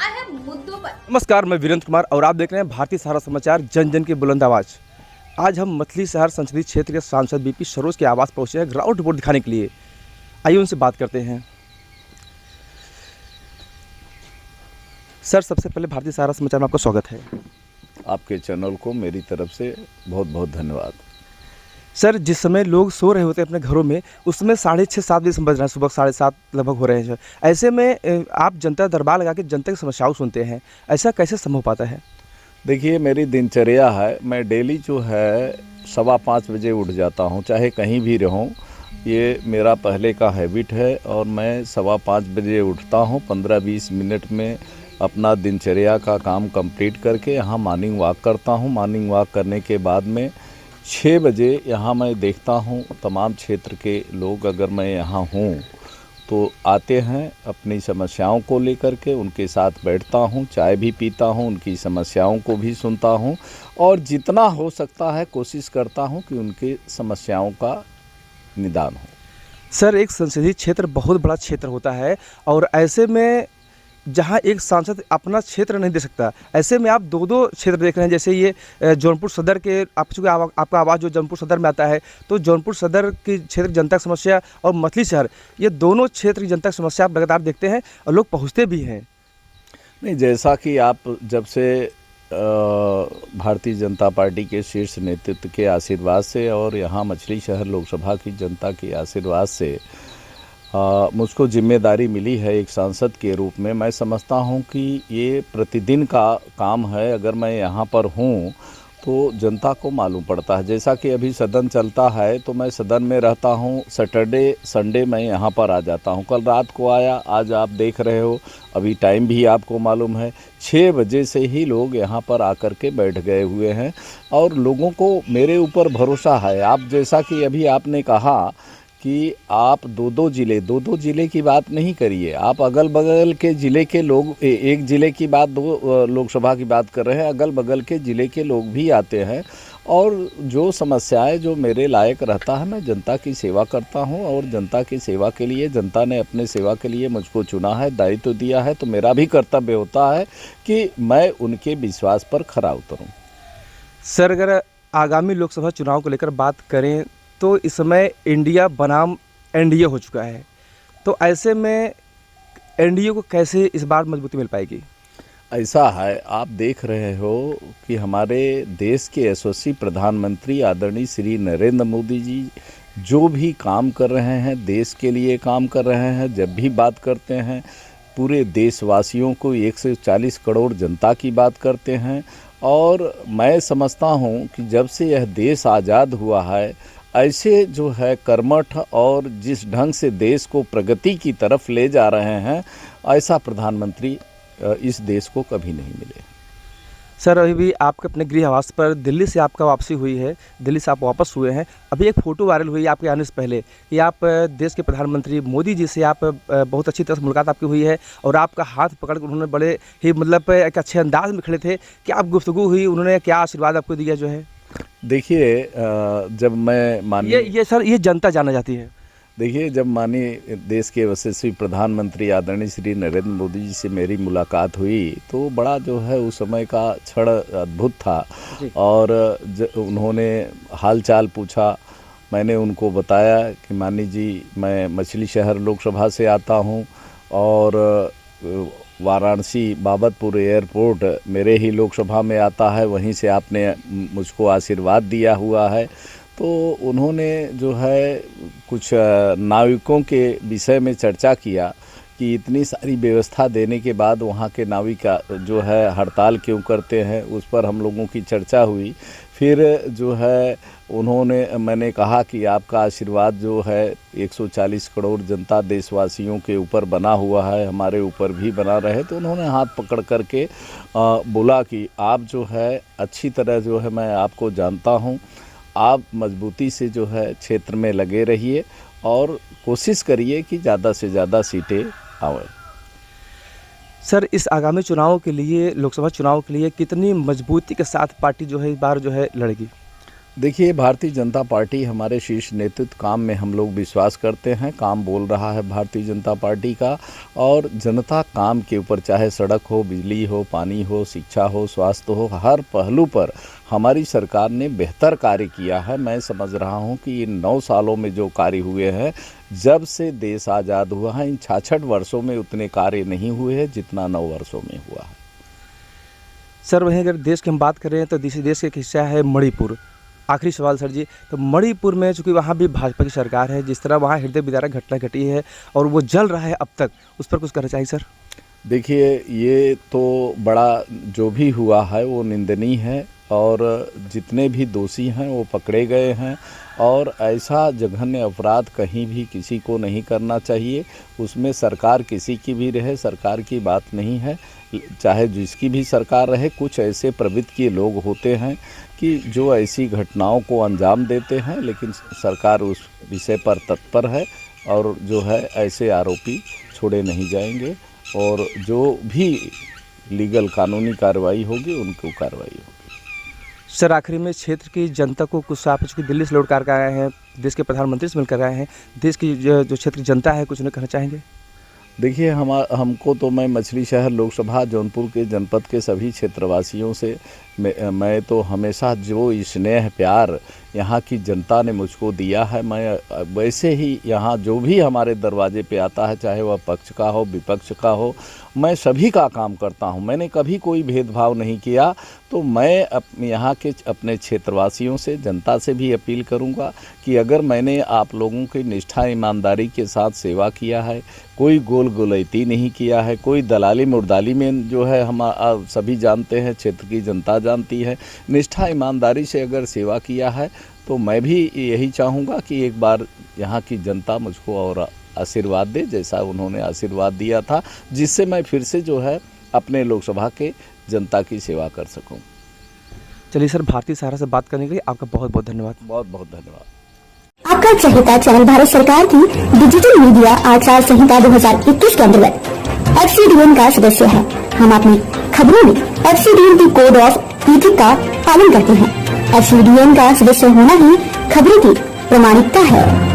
आए हैं मुद्दों पर। नमस्कार, मैं वीरेंद्र कुमार और आप देख रहे हैं भारतीय सहारा समाचार, जन जन की बुलंद आवाज। आज हम मछली शहर संसदीय क्षेत्र के सांसद बीपी सरोज के आवास पहुंचे हैं ग्राउंड रिपोर्ट दिखाने के लिए। आइए उनसे बात करते हैं। सर, सबसे पहले भारतीय सहारा समाचार में आपका स्वागत है। आपके चैनल को मेरी तरफ से बहुत बहुत धन्यवाद। सर, जिस समय लोग सो रहे होते हैं अपने घरों में, उस समय 6:30-7 बजे बज रहे हैं, सुबह 7:30 लगभग हो रहे हैं। ऐसे में आप जनता दरबार लगा के जनता की समस्याओं सुनते हैं, ऐसा कैसे संभव पाता है? देखिए, मेरी दिनचर्या है, मैं डेली जो है 5:15 बजे उठ जाता हूँ, चाहे कहीं भी रहूँ। ये मेरा पहले का हैबिट है और मैं 5:15 बजे उठता हूँ। 15-20 मिनट में अपना दिनचर्या का काम कंप्लीट करके यहाँ मॉर्निंग वॉक करता हूँ। मॉर्निंग वॉक करने के बाद में 6 बजे यहाँ मैं देखता हूँ तमाम क्षेत्र के लोग, अगर मैं यहाँ हूँ तो आते हैं अपनी समस्याओं को लेकर के, उनके साथ बैठता हूँ, चाय भी पीता हूँ, उनकी समस्याओं को भी सुनता हूँ और जितना हो सकता है कोशिश करता हूँ कि उनकी समस्याओं का निदान हो। सर, एक संसदीय क्षेत्र बहुत बड़ा क्षेत्र होता है और ऐसे में जहां एक सांसद अपना क्षेत्र नहीं दे सकता, ऐसे में आप दो क्षेत्र देख रहे हैं। जैसे ये जौनपुर सदर के, आपका आवाज़ जो जौनपुर सदर में आता है, तो जौनपुर सदर की क्षेत्र जनता की समस्या और मछली शहर, ये दोनों क्षेत्र की जनता की समस्या आप लगातार देखते हैं और लोग पहुंचते भी हैं। नहीं, जैसा कि आप जब से भारतीय जनता पार्टी के शीर्ष नेतृत्व के आशीर्वाद से और यहाँ मछली शहर लोकसभा की जनता के आशीर्वाद से मुझको जिम्मेदारी मिली है एक सांसद के रूप में, मैं समझता हूँ कि ये प्रतिदिन का काम है। अगर मैं यहाँ पर हूँ तो जनता को मालूम पड़ता है। जैसा कि अभी सदन चलता है तो मैं सदन में रहता हूँ, सैटरडे संडे मैं यहाँ पर आ जाता हूँ। कल रात को आया, आज आप देख रहे हो, अभी टाइम भी आपको मालूम है, 6 बजे से ही लोग यहाँ पर आकर के बैठ गए हुए हैं और लोगों को मेरे ऊपर भरोसा है। आप जैसा कि अभी आपने कहा कि आप दो ज़िले की बात नहीं करिए, आप अगल बगल के ज़िले के लोग, एक ज़िले की बात, 2 लोकसभा की बात कर रहे हैं, अगल बगल के ज़िले के लोग भी आते हैं और जो समस्याएं जो मेरे लायक रहता है, मैं जनता की सेवा करता हूं और जनता की सेवा के लिए, जनता ने अपने सेवा के लिए मुझको चुना है, दायित्व दिया है, तो मेरा भी कर्तव्य होता है कि मैं उनके विश्वास पर खरा उतरूँ। सर, अगर आगामी लोकसभा चुनाव को लेकर बात करें तो इस समय इंडिया बनाम एनडीए हो चुका है, तो ऐसे में एनडीए को कैसे इस बार मजबूती मिल पाएगी? ऐसा है, आप देख रहे हो कि हमारे देश के यशस्वी प्रधानमंत्री आदरणीय श्री नरेंद्र मोदी जी जो भी काम कर रहे हैं, देश के लिए काम कर रहे हैं। जब भी बात करते हैं पूरे देशवासियों को, 140 करोड़ जनता की बात करते हैं और मैं समझता हूँ कि जब से यह देश आज़ाद हुआ है, ऐसे जो है कर्मठ और जिस ढंग से देश को प्रगति की तरफ ले जा रहे हैं, ऐसा प्रधानमंत्री इस देश को कभी नहीं मिले। सर, अभी भी आपके अपने गृह आवास पर दिल्ली से आपका वापसी हुई है, दिल्ली से आप वापस हुए हैं। अभी एक फ़ोटो वायरल हुई है आपके आने से पहले कि आप देश के प्रधानमंत्री मोदी जी से आप बहुत अच्छी तरह से मुलाकात आपकी हुई है और आपका हाथ पकड़ कर उन्होंने बड़े ही मतलब एक अच्छे अंदाज में खड़े थे। क्या आप गुफ्तगू हुई, उन्होंने क्या आशीर्वाद आपको दिया जो है? देखिए, जब मैं माननीय ये सर, ये जनता जानना चाहती है। देखिए, जब माननीय देश के यशस्वी प्रधानमंत्री आदरणीय श्री नरेंद्र मोदी जी से मेरी मुलाकात हुई तो बड़ा जो है उस समय का क्षण अद्भुत था और उन्होंने हालचाल पूछा। मैंने उनको बताया कि माननीय जी, मैं मछली शहर लोकसभा से आता हूं और वाराणसी बाबतपुर एयरपोर्ट मेरे ही लोकसभा में आता है, वहीं से आपने मुझको आशीर्वाद दिया हुआ है। तो उन्होंने जो है कुछ नाविकों के विषय में चर्चा किया कि इतनी सारी व्यवस्था देने के बाद वहाँ के नाविक जो है हड़ताल क्यों करते हैं, उस पर हम लोगों की चर्चा हुई। फिर जो है मैंने कहा कि आपका आशीर्वाद जो है 140 करोड़ जनता देशवासियों के ऊपर बना हुआ है, हमारे ऊपर भी बना रहे। तो उन्होंने हाथ पकड़ करके बोला कि आप जो है अच्छी तरह जो है, मैं आपको जानता हूँ, आप मजबूती से जो है क्षेत्र में लगे रहिए और कोशिश करिए कि ज़्यादा से ज़्यादा सीटें आवें। सर, इस आगामी चुनाव के लिए, लोकसभा चुनाव के लिए कितनी मजबूती के साथ पार्टी जो है इस बार जो है लड़ेगी? देखिए, भारतीय जनता पार्टी हमारे शीर्ष नेतृत्व काम में हम लोग विश्वास करते हैं। काम बोल रहा है भारतीय जनता पार्टी का, और जनता काम के ऊपर, चाहे सड़क हो, बिजली हो, पानी हो, शिक्षा हो, स्वास्थ्य हो, हर पहलू पर हमारी सरकार ने बेहतर कार्य किया है। मैं समझ रहा हूं कि इन 9 सालों में जो कार्य हुए हैं, जब से देश आज़ाद हुआ है, इन 66 वर्षों में उतने कार्य नहीं हुए हैं जितना 9 वर्षों में हुआ है। सर वहीं अगर देश की हम बात करें तो देश का एक हिस्सा है मणिपुर। आखिरी सवाल सर जी, तो मणिपुर में चूँकि वहाँ भी भाजपा की सरकार है, जिस तरह वहाँ हृदय विदारक घटना घटी है और वो जल रहा है अब तक, उस पर कुछ कहना चाहिए सर? देखिए, ये तो बड़ा जो भी हुआ है वो निंदनीय है, और जितने भी दोषी हैं वो पकड़े गए हैं, और ऐसा जघन्य अपराध कहीं भी किसी को नहीं करना चाहिए। उसमें सरकार किसी की भी रहे, सरकार की बात नहीं है, चाहे जिसकी भी सरकार रहे, कुछ ऐसे प्रवृत्ति के लोग होते हैं कि जो ऐसी घटनाओं को अंजाम देते हैं, लेकिन सरकार उस विषय पर तत्पर है, और जो है ऐसे आरोपी छोड़े नहीं जाएंगे, और जो भी लीगल कानूनी कार्रवाई होगी उनको कार्रवाई होगी। सर आखिरी में क्षेत्र की जनता को कुछ, आप चूँकि दिल्ली से लौट कर आए हैं, देश के प्रधानमंत्री से मिलकर आए हैं, देश की जो क्षेत्र की जनता है, कुछ उन्हें कहना चाहेंगे? देखिए, हमको तो, मैं मछली शहर लोकसभा जौनपुर के जनपद के सभी क्षेत्रवासियों से मैं तो हमेशा जो स्नेह प्यार यहाँ की जनता ने मुझको दिया है, मैं वैसे ही यहाँ जो भी हमारे दरवाजे पे आता है, चाहे वह पक्ष का हो विपक्ष का हो, मैं सभी का काम करता हूँ। मैंने कभी कोई भेदभाव नहीं किया। तो मैं यहाँ के अपने क्षेत्रवासियों से, जनता से भी अपील करूँगा कि अगर मैंने आप लोगों की निष्ठा ईमानदारी के साथ सेवा किया है, कोई गोल गुलैती नहीं किया है, कोई दलाली मुर्दाली में जो है, हम सभी जानते हैं, क्षेत्र की जनता जानती है, निष्ठा ईमानदारी से अगर सेवा किया है, तो मैं भी यही चाहूँगा कि एक बार यहाँ की जनता मुझको और आशीर्वाद दे, जैसा उन्होंने आशीर्वाद दिया था, जिससे मैं फिर से जो है अपने लोकसभा के जनता की सेवा कर सकूं। चलिए सर, भारतीय सहारा से बात करने के लिए आपका बहुत बहुत धन्यवाद। बहुत बहुत धन्यवाद। आपका चहेता चैनल भारत सरकार की डिजिटल मीडिया आचार संहिता 2021 के अंतर्गत FCDN का सदस्य है। हम अपनी खबरों में FCDN की कोड ऑफ इथिक्स का पालन करते हैं। FCDN का सदस्य होना ही खबरों की प्रामाणिकता है।